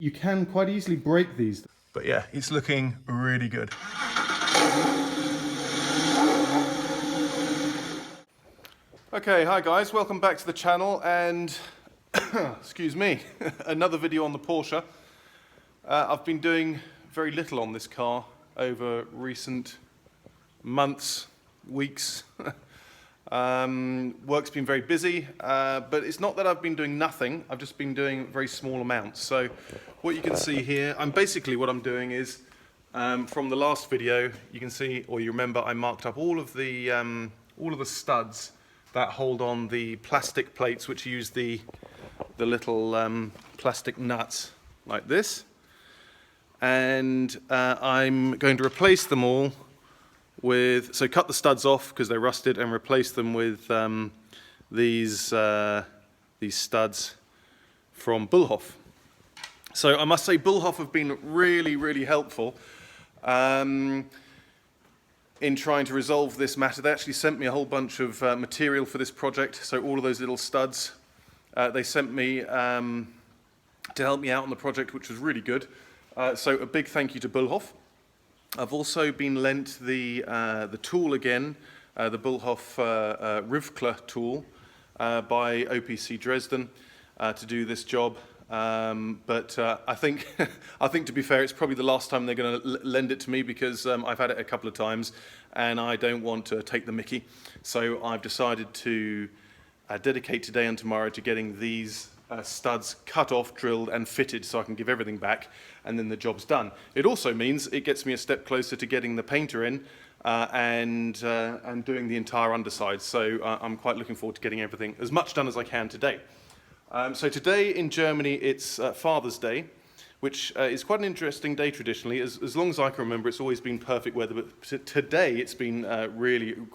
You can quite easily break these. But yeah, it's looking really good. Okay, hi guys, welcome back to the channel and excuse me, another video on the Porsche. I've been doing very little on this car over recent months, weeks. Work's been very busy, but it's not that I've been doing nothing, I've just been doing very small amounts. So what you can see here, what I'm doing is, from the last video, you can see, or you remember, I marked up all of the studs that hold on the plastic plates, which use the little plastic nuts like this. And I'm going to replace them all with, so cut the studs off because they're rusted and replace them with these studs from Olaf. So I must say Olaf have been really, really helpful in trying to resolve this matter. They actually sent me a whole bunch of material for this project, so all of those little studs they sent me to help me out on the project, which was really good. So a big thank you to Olaf. I've also been lent the tool again, the Olaf Rivkle tool by OPC Dresden to do this job. But I think to be fair, it's probably the last time they're going to lend it to me because I've had it a couple of times and I don't want to take the mickey. So I've decided to dedicate today and tomorrow to getting these studs cut off, drilled and fitted so I can give everything back and then the job's done. It also means it gets me a step closer to getting the painter in and doing the entire underside. So I'm quite looking forward to getting everything as much done as I can today. So today in Germany it's Father's Day, which is quite an interesting day traditionally. As long as I can remember, it's always been perfect weather, but today it's been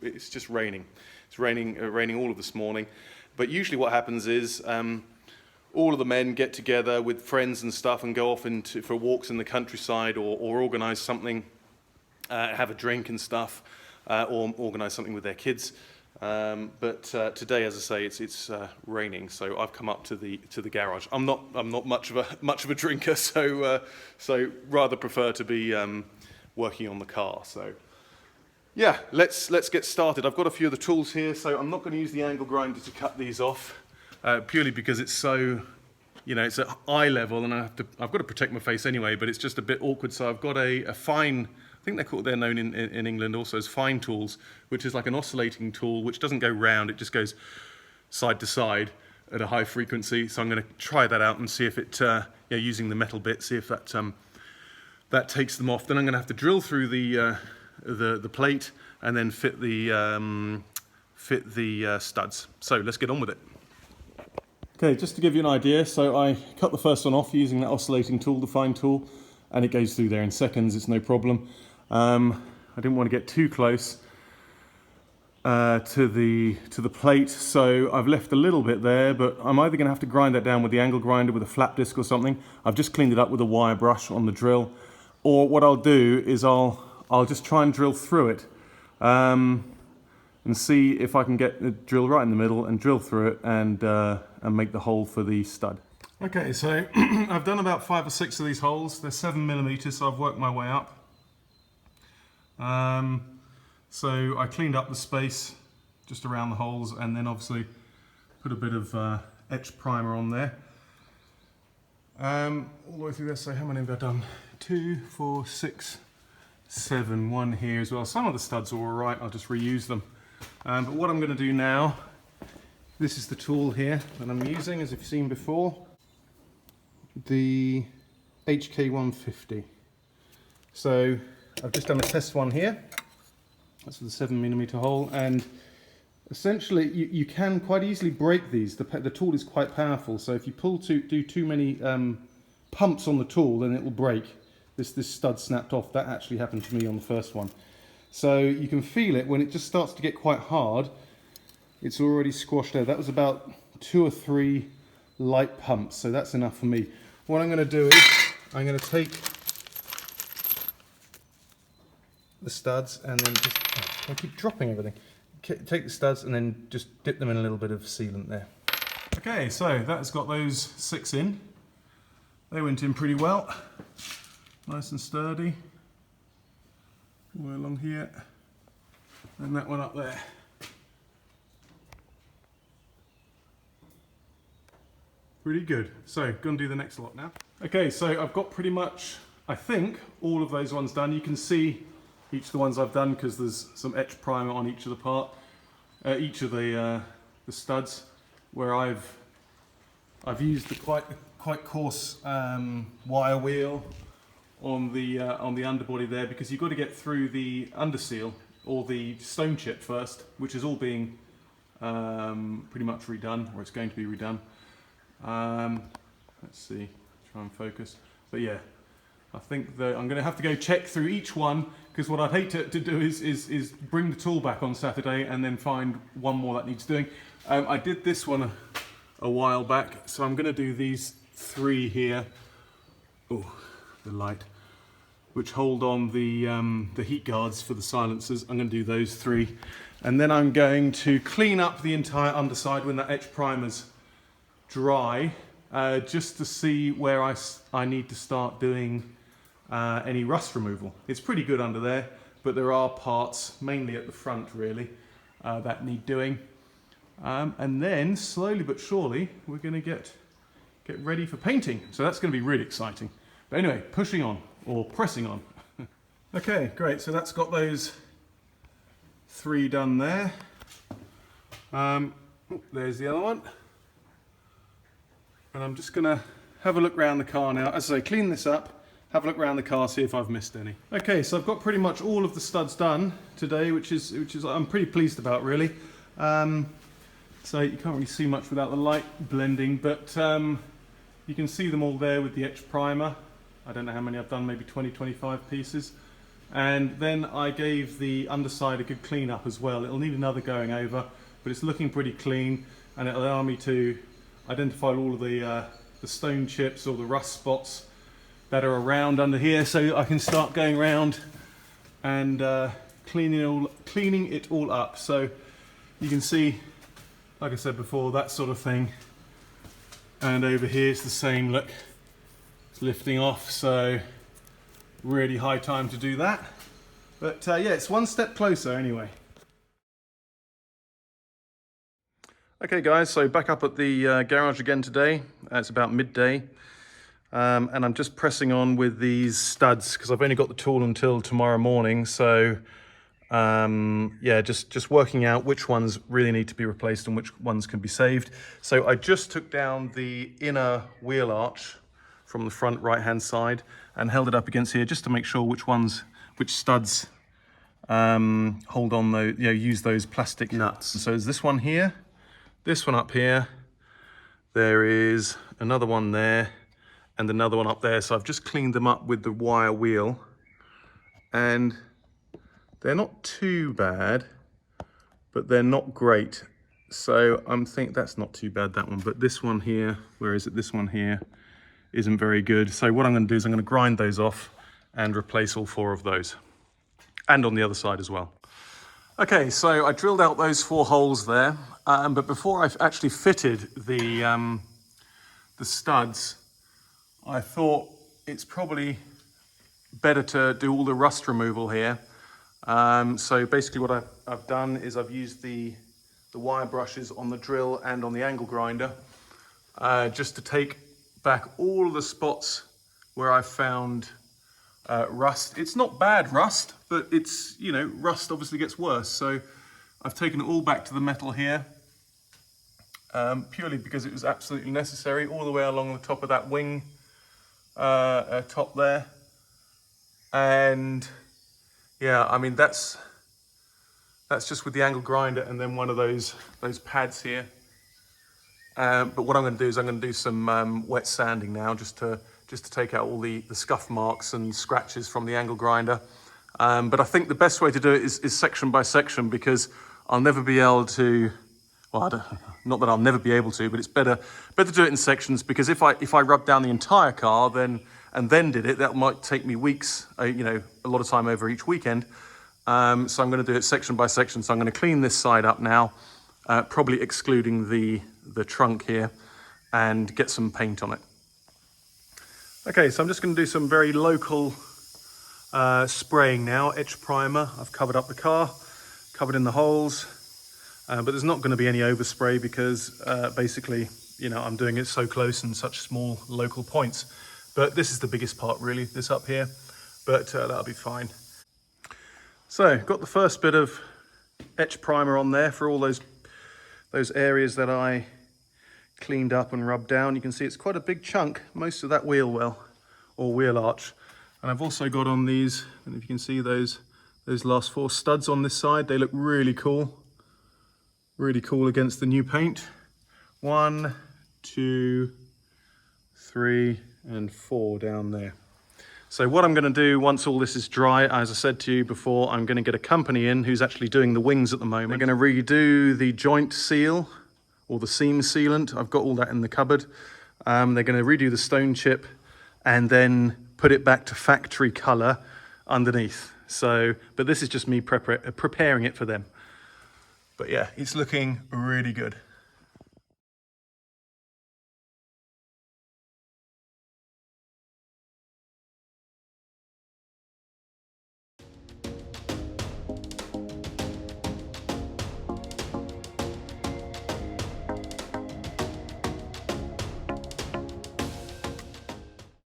it's just raining. It's raining all of this morning. But usually what happens is all of the men get together with friends and stuff and go off for walks in the countryside or organise something, have a drink and stuff, or organise something with their kids. But today, as I say, it's raining, so I've come up to the garage. I'm not much of a drinker, so rather prefer to be working on the car. So yeah, let's get started. I've got a few of the tools here, so I'm not going to use the angle grinder to cut these off. Purely because it's so, it's at eye level and I've got to protect my face anyway, but it's just a bit awkward. So I've got a fine, I think they're known in England also as fine tools, which is like an oscillating tool, which doesn't go round, it just goes side to side at a high frequency. So I'm going to try that out and see if it, using the metal bit, see if that takes them off. Then I'm going to have to drill through the plate and then fit the studs. So let's get on with it. Okay, just to give you an idea, so I cut the first one off using that oscillating tool, the fine tool, and it goes through there in seconds, it's no problem. I didn't want to get too close to the plate, so I've left a little bit there, but I'm either going to have to grind that down with the angle grinder with a flat disc or something. I've just cleaned it up with a wire brush on the drill, or what I'll do is I'll just try and drill through it. And see if I can get the drill right in the middle and drill through it and make the hole for the stud. Okay, so I've done about 5 or 6 of these holes. They're 7mm, so I've worked my way up. So I cleaned up the space just around the holes and then obviously put a bit of etch primer on there. All the way through there, so how many have I done? 2, 4, 6, 7, 1 here as well. Some of the studs are all right, I'll just reuse them. But what I'm going to do now, this is the tool here that I'm using, as you've seen before, the HK-150. So I've just done a test one here, that's for the 7mm hole, and essentially you can quite easily break these. The tool is quite powerful, so if you do too many pumps on the tool, then it will break. This stud snapped off. That actually happened to me on the first one. So you can feel it when it just starts to get quite hard. It's already squashed out. That was about 2 or 3 light pumps, so that's enough for me. What I'm going to do is I'm going to take the studs and then just, I keep dropping everything. Take the studs and then just dip them in a little bit of sealant there. Okay, so that's got those 6 in. They went in pretty well. Nice and sturdy. All the way along here. And that one up there. Pretty good. So, gonna do the next lot now. Okay, so I've got pretty much, I think, all of those ones done. You can see each of the ones I've done because there's some etched primer on each of each of the studs, where I've used the quite coarse wire wheel on the underbody there, because you've got to get through the underseal or the stone chip first, which is all being pretty much redone, or it's going to be redone. Let's see, try and focus. But yeah, I think that I'm going to have to go check through each one, because what I'd hate to do is bring the tool back on Saturday and then find one more that needs doing. I did this one a while back, so I'm going to do these 3 here. Oh, the light, which hold on the heat guards for the silencers. I'm going to do those 3, and then I'm going to clean up the entire underside when that etched primer's dry, just to see where I need to start doing any rust removal. It's pretty good under there, but there are parts, mainly at the front really, that need doing. And then slowly but surely we're going to get ready for painting. So that's going to be really exciting. But anyway, pushing on, or pressing on. Okay, great. So that's got those 3 done there. There's the other one. And I'm just going to have a look around the car now. As I say, clean this up, have a look around the car, see if I've missed any. Okay, so I've got pretty much all of the studs done today, which is I'm pretty pleased about, really. So you can't really see much without the light blending, but you can see them all there with the etched primer. I don't know how many I've done, maybe 20, 25 pieces. And then I gave the underside a good clean up as well. It'll need another going over, but it's looking pretty clean, and it'll allow me to identify all of the stone chips or the rust spots that are around under here, so I can start going around and cleaning it all up. So you can see, like I said before, that sort of thing. And over here it's the same, look, it's lifting off, so really high time to do that. But yeah, it's one step closer anyway. Okay guys, so back up at the garage again today. It's about midday, and I'm just pressing on with these studs because I've only got the tool until tomorrow morning. So yeah, just working out which ones really need to be replaced and which ones can be saved. So I just took down the inner wheel arch from the front right hand side and held it up against here just to make sure which studs hold on those, use those plastic nuts. So there's this one here. This one up here, there is another one there, and another one up there. So I've just cleaned them up with the wire wheel, and they're not too bad, but they're not great. So I'm thinking that's not too bad, that one, but this one here, where is it? This one here isn't very good. So what I'm going to do is I'm going to grind those off and replace all 4 of those, and on the other side as well. Okay, so I drilled out those 4 holes there, but before I've actually fitted the studs, I thought it's probably better to do all the rust removal here. So basically what I've done is I've used the wire brushes on the drill and on the angle grinder, just to take back all the spots where I found rust. It's not bad rust, but it's, rust obviously gets worse. So I've taken it all back to the metal here, purely because it was absolutely necessary, all the way along the top of that wing top there. And yeah, I mean, that's just with the angle grinder and then one of those pads here. But what I'm going to do is I'm going to do some wet sanding now, just to take out all the scuff marks and scratches from the angle grinder. But I think the best way to do it is section by section, because I'll never be able to, well, not that I'll never be able to, but it's better to do it in sections, because if I rub down the entire car and then did it, that might take me weeks, a lot of time over each weekend. So I'm going to do it section by section. So I'm going to clean this side up now, probably excluding the trunk here, and get some paint on it. Okay, so I'm just going to do some very local spraying now. Etch primer. I've covered up the car, covered in the holes, but there's not going to be any overspray because basically, you know, I'm doing it so close and such small local points. But this is the biggest part really, this up here, but that'll be fine. So, got the first bit of etch primer on there for all those areas that I cleaned up and rubbed down. You can see it's quite a big chunk, most of that wheel well or wheel arch. And I've also got on these, and if you can see those last 4 studs on this side, they look really cool against the new paint. 1, 2, 3 and 4 down there. So what I'm going to do once all this is dry, as I said to you before, I'm going to get a company in who's actually doing the wings at the moment. They're going to redo the joint seal or the seam sealant. I've got all that in the cupboard. They're going to redo the stone chip and then put it back to factory color underneath. So, but this is just me preparing it for them. But yeah, it's looking really good.